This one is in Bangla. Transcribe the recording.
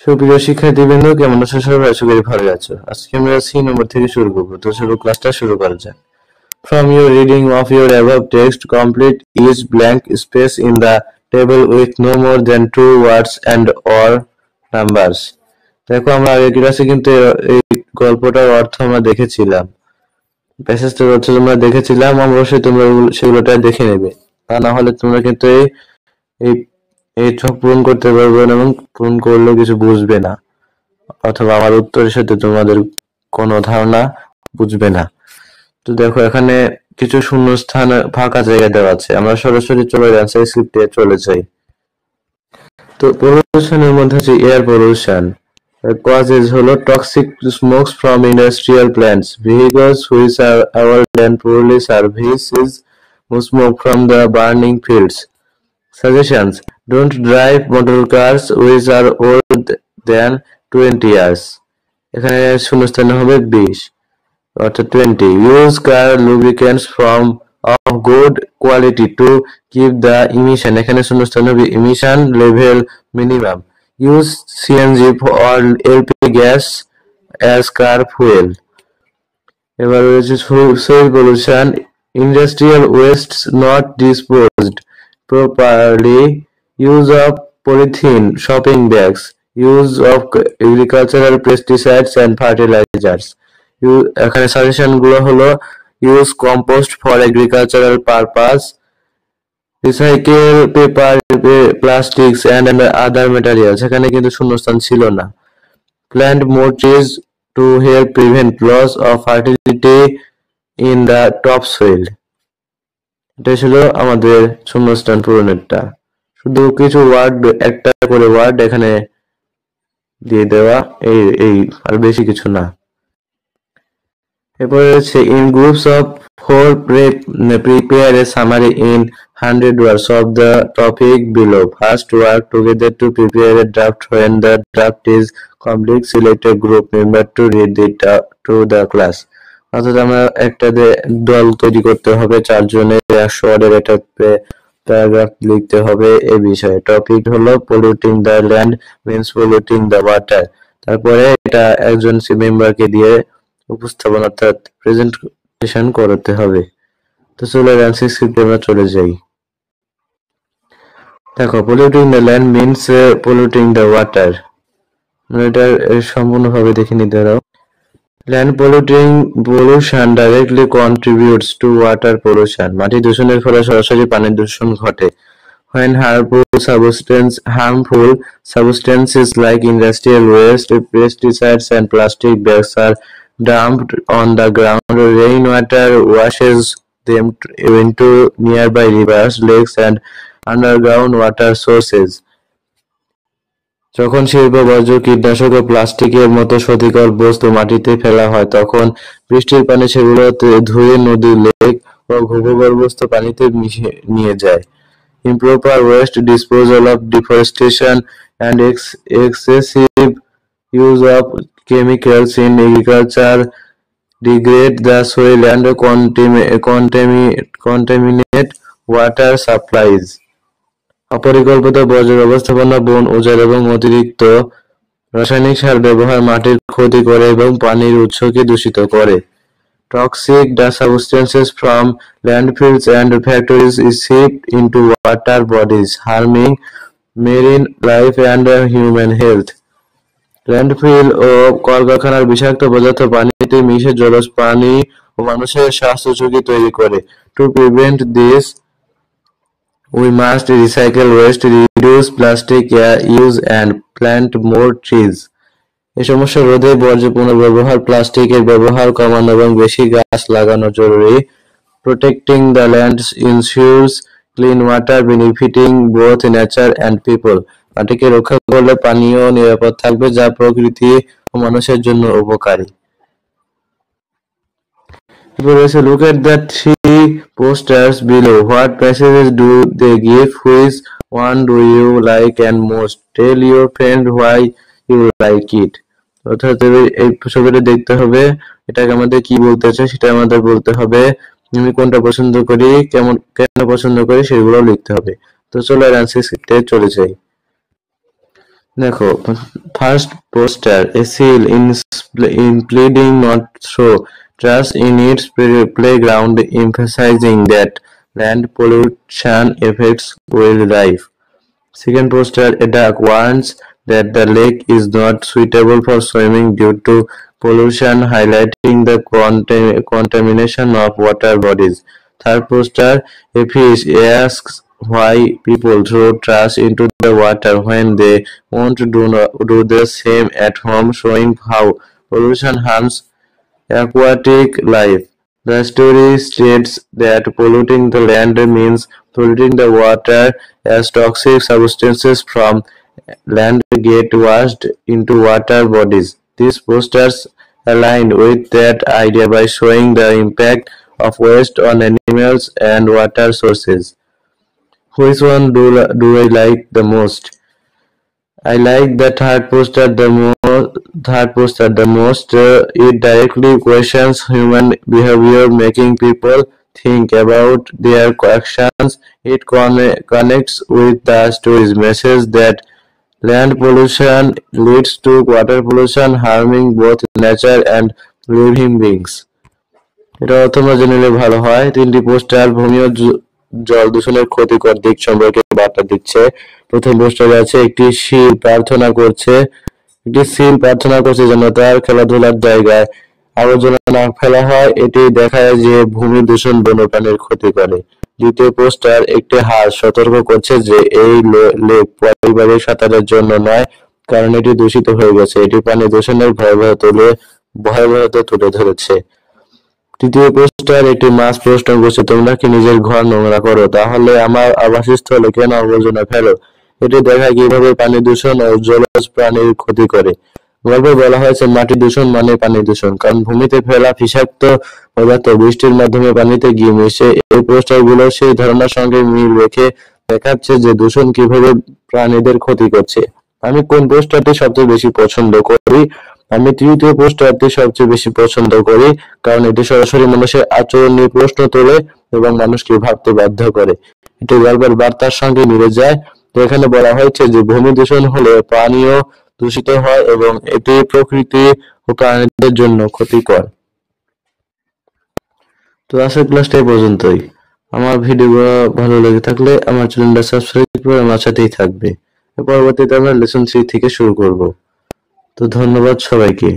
সুপ্রিয় শিক্ষার্থীবৃন্দ, কেমন আছো সবাই? আশা করি ভালো আছো। আজকে আমরা সি নম্বর থেকে শুরু করবো। তো চলো ক্লাসটা শুরু করা যাক। From your reading of your above text, complete each blank space in the table with no more than 2 words and or numbers. দেখো, আমরা আগের ক্লাসে কিন্তু এই গল্পটার অর্থ আমরা দেখেছিলাম, প্যাসেজটার অর্থ তোমরা দেখেছিলাম। অবশ্যই তোমরা সেগুলোটা দেখে নেবে, তা না হলে তোমরা কিন্তু এই এই ছক পূরণ করতে পারবে না এবং পূরণ করলেও কিছু বুঝবে না, অথবা আমার উত্তরের সাথে তোমাদের কোনো ধারণা বুঝবে না। তো দেখো, এখানে কিছু শূন্যস্থান ফাঁকা জায়গা দেওয়া আছে। আমরা সরাসরি চলে অ্যান্সার স্ক্রিপ্টে চলে যাই। তো পলিউশনের মধ্যে হচ্ছে এয়ার পলিউশন। কজেস হলো toxic smokes from industrial plants, vehicles which are award and পুরলি services smoke from the burning fields. Suggestions: don't drive motor cars which are older than 20 years. এখানে শূন্যস্থানে হবে 20, অর্থাৎ 20. Use car lubricants from of good quality to keep the emission. এখানে শূন্যস্থানে হবে emission level minimum. Use CNG or LP gas as car fuel. এবার রয়েছে soil pollution. Industrial wastes not disposed properly. Use of polythene shopping bags. Use of agricultural pesticides and fertilizers. এখানে সাজেশন গুলো হলো use compost for agricultural purpose, recycle paper, plastics and other materials. এখানে কিন্তু শূন্যস্থান ছিল না। Plant more trees to help prevent loss of fertility in the top soil. এটা ছিল আমাদের শূন্যস্থান পূরণেরটা। শুধু কিছু ওয়ার্ড, একটা করে ওয়ার্ড এখানে দিয়ে দেওয়া, এই আর বেশি কিছু না। এরপরে হচ্ছে in groups of 4 prepare a summary in 100 words of the topic below. First, work together to prepare a draft. When the draft is complete, select a group member to read it to the class. অর্থাৎ আমরা একটা দল তৈরি করতে হবে, 4 জনের, 100 ওয়ার্ডের একটা প্যারাগ্রাফ লিখতে হবে এই বিষয়ে। টপিক হলো polluting the land means polluting the water. তারপরে এটা একজন মেম্বারকে দিয়ে উপস্থাপন অর্থাৎ প্রেজেন্টেশন করতে হবে। তো চলো অ্যান্সার স্ক্রিপ্টে আমরা চলে যাই। দেখো, polluting the land means polluting the water. এটা সম্পূর্ণভাবে দেখে নিতে দাও। Land pollution directly contributes to water pollution. মাটি দূষণের ফলে সরাসরি পানির দূষণ ঘটে। When harmful substances like industrial waste, pesticides and plastic bags are dumped on the ground, rainwater washes them into nearby rivers, lakes and underground water sources. যখন শিল্প বর্জ্য, কীটনাশক ও প্লাস্টিকের মতো ক্ষতিকর বস্তু মাটিতে ফেলা হয়, তখন বৃষ্টির পানি সেগুলোতে ধুয়ে নদী, লেক ও ভূগর্ভস্থ পানিতে মিশে নিয়ে যায়। Improper waste disposal of deforestation and excessive use of chemicals in agriculture degrade the soil and contaminate water supplies. অপরিকল্পিত বর্জ্য ব্যবস্থাপনা, বন উজাড় এবং অতিরিক্ত রাসায়নিক সার ব্যবহার মাটির ক্ষতি করে এবং পানির উৎসকে দূষিত করে। Toxic substances from landfills and factories is shipped into water bodies, harming marine life and human health. Landfill ও কলকারখানার বিষাক্ত পদার্থ পানিতে মিশে জলজ প্রাণী ও মানুষের স্বাস্থ্য ঝুঁকি তৈরি করে। To prevent this, we must recycle waste, reduce plastic use and plant more trees. এই সমস্যা রোধে বর্জ্য পুনর্ব্যবহার, প্লাস্টিকের ব্যবহার কমানো এবং বেশি গাছ লাগানো জরুরি। Protecting the land ensures clean water, benefiting both nature and people. মাটিকে রক্ষা করলে পানিও নিরাপদ থাকবে, যা প্রকৃতি ও মানুষের জন্য উপকারী। Look at the 3 posters below. What passages do they give? Which one do you like and most? Tell your friend why you like it. অর্থাৎ এই ছবিটা দেখতে হবে, এটাকে আমাদের কি বলতে চাই সেটা আমাদের বলতে হবে। আমি কোনটা পছন্দ করি, কেন পছন্দ করি সেগুলো লিখতে হবে। তো চলো অ্যান্সার স্ক্রিপ্টে চলে যাই। দেখো, first poster a seal in pleading not throw trash in its playground, emphasizing that land pollution affects wildlife. Second poster, a duck warns that the lake is not suitable for swimming due to pollution, highlighting the contamination of water bodies. Third poster, a fish asks why people throw trash into the water when they won't do the same at home, showing how pollution harms aquatic life. The story states that polluting the land means polluting the water as toxic substances from land get washed into water bodies. These posters align with that idea by showing the impact of waste on animals and water sources. Which one do I like the most? I like the third poster the most. It directly questions human behavior, making people think about their actions. It connects with the story's message that land pollution leads to water pollution, harming both nature and living beings. এটা তোমরা জেনে নিলে ভালো হয়। তিনটি পোস্টার ভূমি ও জল দূষণের ক্ষতিকর দিক সম্পর্কে বার্তা দিচ্ছে। প্রথম পোস্টারে আছে একটি সিল প্রার্থনা করছে যেন তার খেলাধুলার জায়গায় আবর্জনা না ফেলা হয়। এটি দেখায় যে ভূমি দূষণ বন্যপ্রাণীর ক্ষতি করে। দ্বিতীয় পোস্টার, একটি হাঁস সতর্ক করছে যে এই লেক পারিবারিক সাঁতারের জন্য নয়, কারণ এটি দূষিত হয়ে গেছে। এটি পানি দূষণের ভয়াবহতা তুলে ধরেছে। তৃতীয় পোস্টার, একটি মাছ প্রশ্ন করছে, তোমরা কি নিজের ঘর নোংরা করো? তাহলে আমার আবাসস্থলে কেন আবর্জনা ফেলো? এটি দেখায় কিভাবে পানি দূষণ ও জলজ প্রাণীর ক্ষতি করে। গল্পে বলা হয়েছে মাটি দূষণ মানে পানি দূষণ, কারণ ভূমিতে ফেলা বিষাক্ত পদার্থ বৃষ্টির মাধ্যমে পানিতে গিয়ে মিশে। এই পোস্টারগুলো সেই ধারণার সঙ্গে মিল রেখে দেখাচ্ছে যে দূষণ কিভাবে প্রাণীদের ক্ষতি করছে। আমি কোন পোস্টারটি সবচেয়ে বেশি পছন্দ করি? আমি তৃতীয় পোস্টারটি সবচেয়ে বেশি পছন্দ করি, কারণ এটি সরাসরি মানুষের আচরণ নিয়ে প্রশ্ন তোলে এবং মানুষকে ভাবতে বাধ্য করে। এটি গল্পের বার্তার সঙ্গে মিলে যায়। তো এখানে বলা হয়েছে যে ভূমি দূষণ হলে পানিও দূষিত হয় এবং এটি প্রকৃতি ও প্রাণীদের জন্য ক্ষতিকর। তো আজকের ক্লাসটা এই পর্যন্তই। আমার ভিডিওগুলো ভালো লেগে থাকলে আমার চ্যানেলটা সাবস্ক্রাইব করে আমার সাথেই থাকবে। পরবর্তীতে আমরা লেসন 3 থেকে শুরু করব। তো ধন্যবাদ সবাইকে।